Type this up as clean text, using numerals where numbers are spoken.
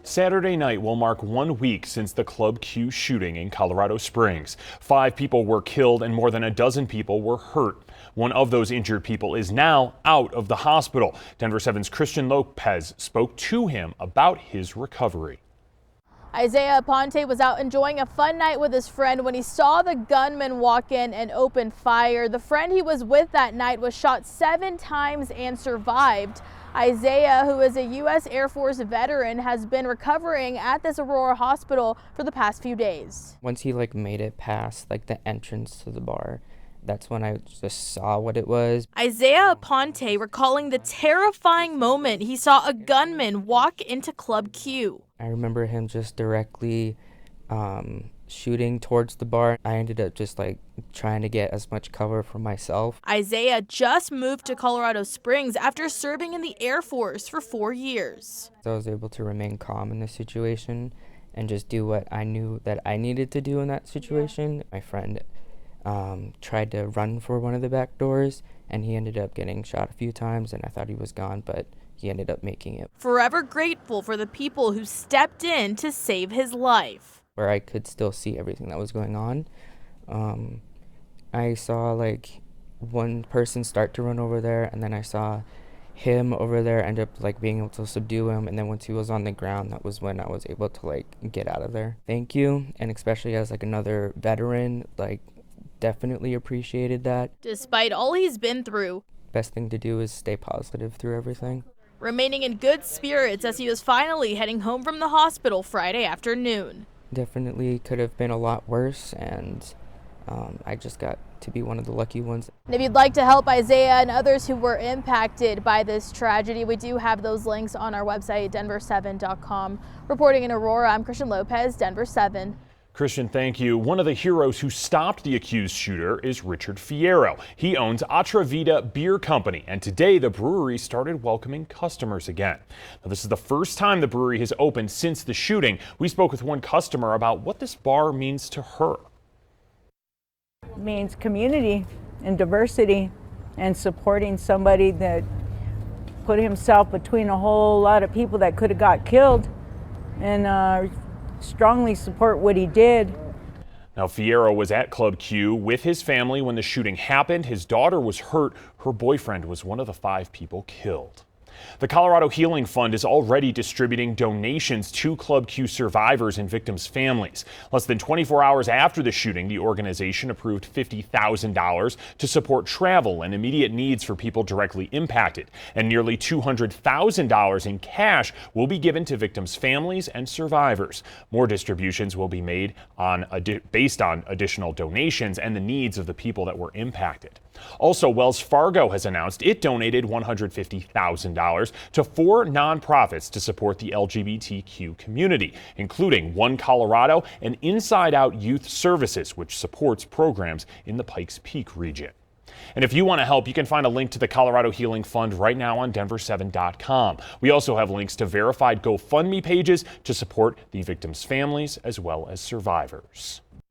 Saturday night will mark 1 week since the Club Q shooting in Colorado Springs. 5 people were killed and more than a dozen people were hurt. One of those injured people is now out of the hospital. Denver 7's Christian Lopez spoke to him about his recovery. Isaiah Aponte was out enjoying a fun night with his friend when he saw the gunman walk in and open fire. The friend he was with that night was shot 7 times and survived. Isaiah, who is a U.S. Air Force veteran, has been recovering at this Aurora hospital for the past few days. Once he made it past the entrance to the bar, that's when I just saw what it was. Isaiah Aponte recalling the terrifying moment he saw a gunman walk into Club Q. I remember him just directly shooting towards the bar. I ended up just trying to get as much cover for myself. Isaiah just moved to Colorado Springs after serving in the Air Force for 4 years. So I was able to remain calm in the situation and just do what I knew that I needed to do in that situation. My friend tried to run for one of the back doors and he ended up getting shot a few times, and I thought he was gone, but he ended up making it. Forever grateful for the people who stepped in to save his life. Where I could still see everything that was going on. I saw one person start to run over there, and then I saw him over there end up being able to subdue him, and then once he was on the ground, that was when I was able to get out of there. Thank you, and especially as another veteran, definitely appreciated that. Despite all he's been through, best thing to do is stay positive through everything. Remaining in good spirits as he was finally heading home from the hospital Friday afternoon. Definitely could have been a lot worse, and I just got to be one of the lucky ones. And if you'd like to help Isaiah and others who were impacted by this tragedy, we do have those links on our website, denver7.com. Reporting in Aurora, I'm Christian Lopez, Denver 7. Christian, thank you. One of the heroes who stopped the accused shooter is Richard Fierro. He owns Atra Vida Beer Company, and today the brewery started welcoming customers again. Now, this is the first time the brewery has opened since the shooting. We spoke with one customer about what this bar means to her. It means community and diversity and supporting somebody that put himself between a whole lot of people that could have got killed, and strongly support what he did. Now, Fierro was at Club Q with his family when the shooting happened. His daughter was hurt. Her boyfriend was one of the 5 people killed. The Colorado Healing Fund is already distributing donations to Club Q survivors and victims' families. Less than 24 hours after the shooting, the organization approved $50,000 to support travel and immediate needs for people directly impacted, and nearly $200,000 in cash will be given to victims' families and survivors. More distributions will be made based on additional donations and the needs of the people that were impacted. Also, Wells Fargo has announced it donated $150,000 to 4 nonprofits to support the LGBTQ community, including One Colorado and Inside Out Youth Services, which supports programs in the Pikes Peak region. And if you want to help, you can find a link to the Colorado Healing Fund right now on denver7.com. We also have links to verified GoFundMe pages to support the victims' families as well as survivors.